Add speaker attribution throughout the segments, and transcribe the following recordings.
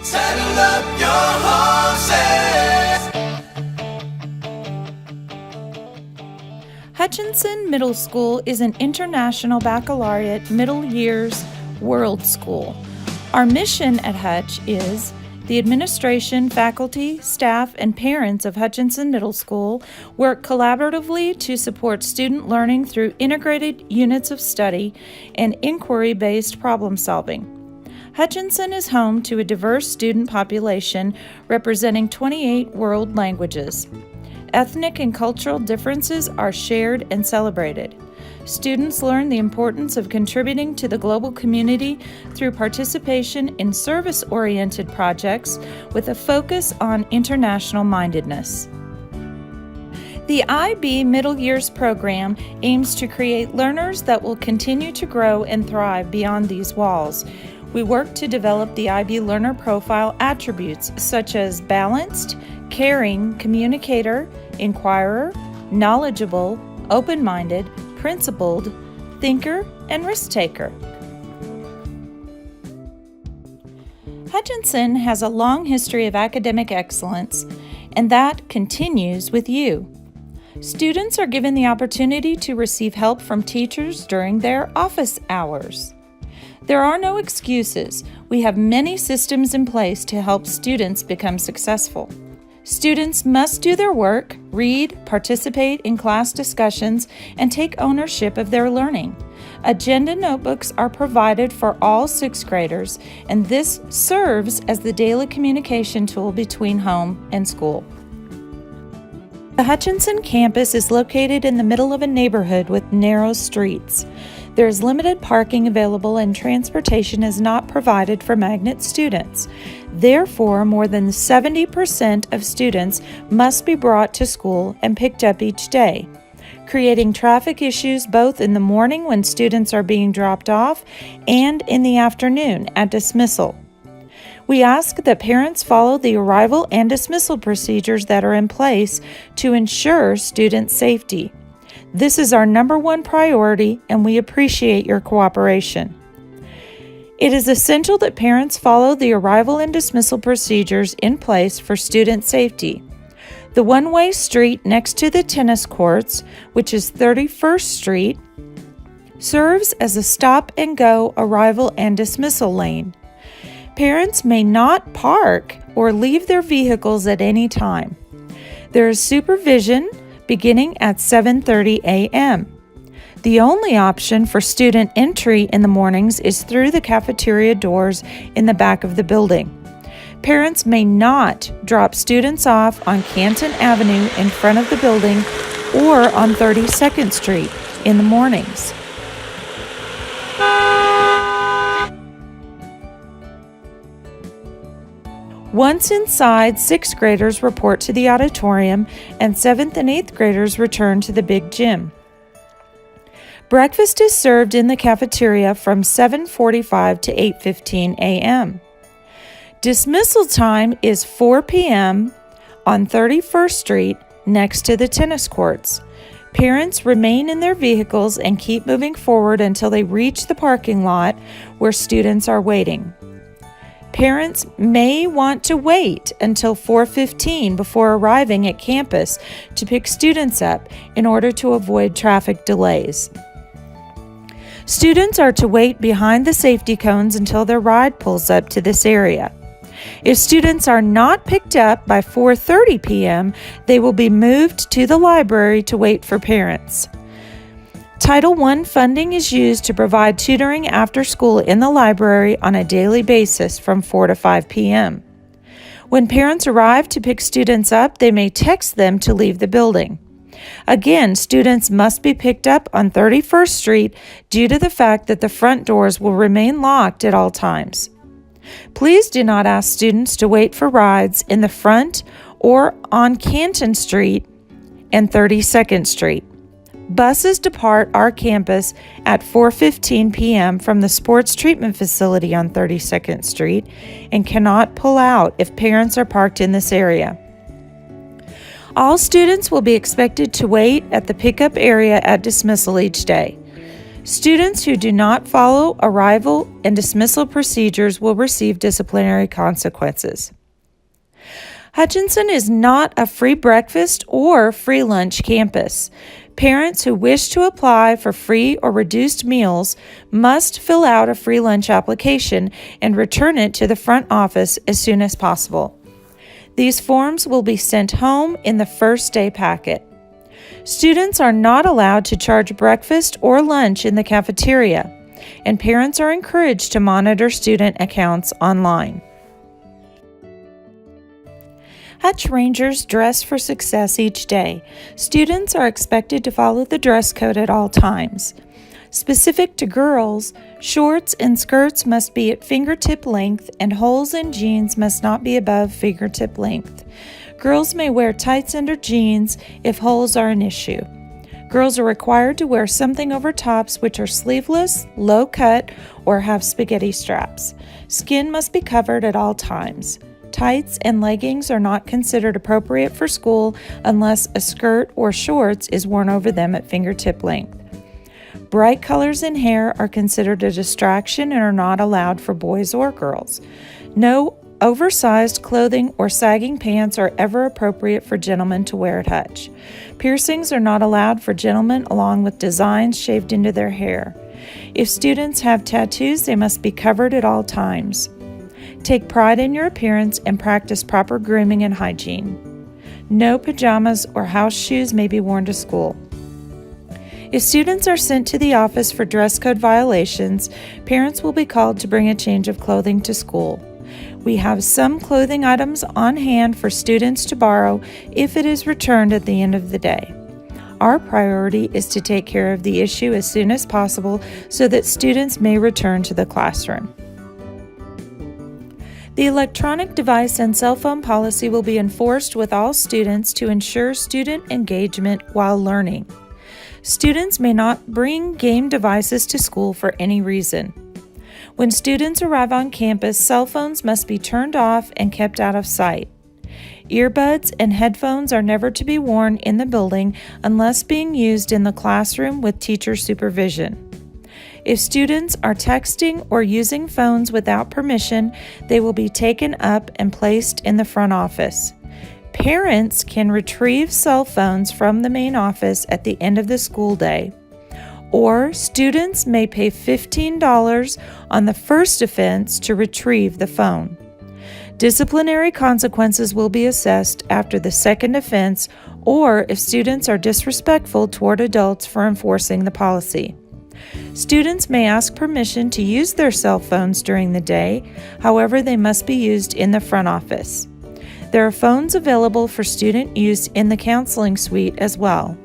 Speaker 1: Saddle up your horses.
Speaker 2: Hutchinson Middle School is an international baccalaureate middle years world school. Our mission at Hutch is the administration, faculty, staff, and parents of Hutchinson Middle School work collaboratively to support student learning through integrated units of study and inquiry-based problem solving. Hutchinson is home to a diverse student population representing 28 world languages. Ethnic and cultural differences are shared and celebrated. Students learn the importance of contributing to the global community through participation in service-oriented projects with a focus on international mindedness. The IB Middle Years program aims to create learners that will continue to grow and thrive beyond these walls. We work to develop the IB learner profile attributes such as balanced, caring, communicator, inquirer, knowledgeable, open-minded, principled, thinker, and risk-taker. Hutchinson has a long history of academic excellence, and that continues with you. Students are given the opportunity to receive help from teachers during their office hours. There are no excuses. We have many systems in place to help students become successful. Students must do their work, read, participate in class discussions, and take ownership of their learning. Agenda notebooks are provided for all sixth graders, and this serves as the daily communication tool between home and school. The Hutchinson campus is located in the middle of a neighborhood with narrow streets. There is limited parking available and transportation is not provided for magnet students. Therefore, more than 70% of students must be brought to school and picked up each day, creating traffic issues both in the morning when students are being dropped off and in the afternoon at dismissal. We ask that parents follow the arrival and dismissal procedures that are in place to ensure student safety. This is our number one priority, and we appreciate your cooperation. It is essential that parents follow the arrival and dismissal procedures in place for student safety. The one-way street next to the tennis courts, which is 31st Street, serves as a stop-and-go arrival and dismissal lane. Parents may not park or leave their vehicles at any time. There is supervision beginning at 7:30 a.m. The only option for student entry in the mornings is through the cafeteria doors in the back of the building. Parents may not drop students off on Canton Avenue in front of the building or on 32nd Street in the mornings. Once inside, 6th graders report to the auditorium and 7th and 8th graders return to the big gym. Breakfast is served in the cafeteria from 7:45 to 8:15 a.m. Dismissal time is 4 p.m. on 31st Street next to the tennis courts. Parents remain in their vehicles and keep moving forward until they reach the parking lot where students are waiting. Parents may want to wait until 4:15 before arriving at campus to pick students up in order to avoid traffic delays. Students are to wait behind the safety cones until their ride pulls up to this area. If students are not picked up by 4:30 p.m., they will be moved to the library to wait for parents. Title I funding is used to provide tutoring after school in the library on a daily basis from 4 to 5 p.m. When parents arrive to pick students up, they may text them to leave the building. Again, students must be picked up on 31st Street due to the fact that the front doors will remain locked at all times. Please do not ask students to wait for rides in the front or on Canton Street and 32nd Street. Buses depart our campus at 4:15 p.m. from the sports treatment facility on 32nd Street and cannot pull out if parents are parked in this area. All students will be expected to wait at the pickup area at dismissal each day. Students who do not follow arrival and dismissal procedures will receive disciplinary consequences. Hutchinson is not a free breakfast or free lunch campus. Parents who wish to apply for free or reduced meals must fill out a free lunch application and return it to the front office as soon as possible. These forms will be sent home in the first day packet. Students are not allowed to charge breakfast or lunch in the cafeteria, and parents are encouraged to monitor student accounts online. Hutch Rangers dress for success each day. Students are expected to follow the dress code at all times. Specific to girls, shorts and skirts must be at fingertip length, and holes in jeans must not be above fingertip length. Girls may wear tights under jeans if holes are an issue. Girls are required to wear something over tops which are sleeveless, low cut, or have spaghetti straps. Skin must be covered at all times. Tights and leggings are not considered appropriate for school unless a skirt or shorts is worn over them at fingertip length. Bright colors in hair are considered a distraction and are not allowed for boys or girls. No oversized clothing or sagging pants are ever appropriate for gentlemen to wear at Hutch. Piercings are not allowed for gentlemen, along with designs shaved into their hair. If students have tattoos, they must be covered at all times. Take pride in your appearance and practice proper grooming and hygiene. No pajamas or house shoes may be worn to school. If students are sent to the office for dress code violations, parents will be called to bring a change of clothing to school. We have some clothing items on hand for students to borrow if it is returned at the end of the day. Our priority is to take care of the issue as soon as possible so that students may return to the classroom. The electronic device and cell phone policy will be enforced with all students to ensure student engagement while learning. Students may not bring game devices to school for any reason. When students arrive on campus, cell phones must be turned off and kept out of sight. Earbuds and headphones are never to be worn in the building unless being used in the classroom with teacher supervision. If students are texting or using phones without permission, they will be taken up and placed in the front office. Parents can retrieve cell phones from the main office at the end of the school day, or students may pay $15 on the first offense to retrieve the phone. Disciplinary consequences will be assessed after the second offense or if students are disrespectful toward adults for enforcing the policy. Students may ask permission to use their cell phones during the day, however, they must be used in the front office. There are phones available for student use in the counseling suite as well.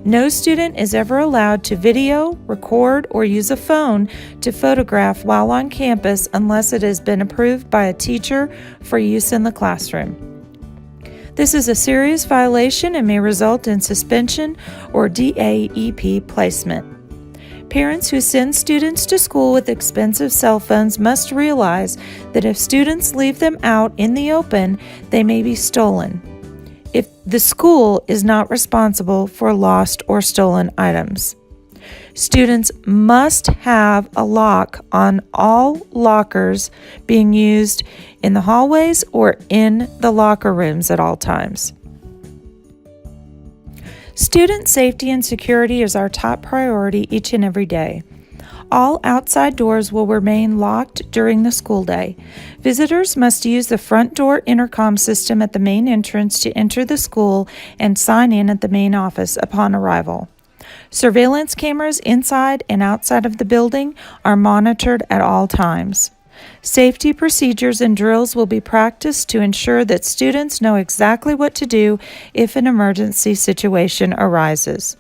Speaker 2: No student is ever allowed to video, record, or use a phone to photograph while on campus unless it has been approved by a teacher for use in the classroom. This is a serious violation and may result in suspension or DAEP placement. Parents who send students to school with expensive cell phones must realize that if students leave them out in the open, they may be stolen. If the school is not responsible for lost or stolen items. Students must have a lock on all lockers being used in the hallways or in the locker rooms at all times. Student safety and security is our top priority each and every day. All outside doors will remain locked during the school day. Visitors must use the front door intercom system at the main entrance to enter the school and sign in at the main office upon arrival. Surveillance cameras inside and outside of the building are monitored at all times. Safety procedures and drills will be practiced to ensure that students know exactly what to do if an emergency situation arises.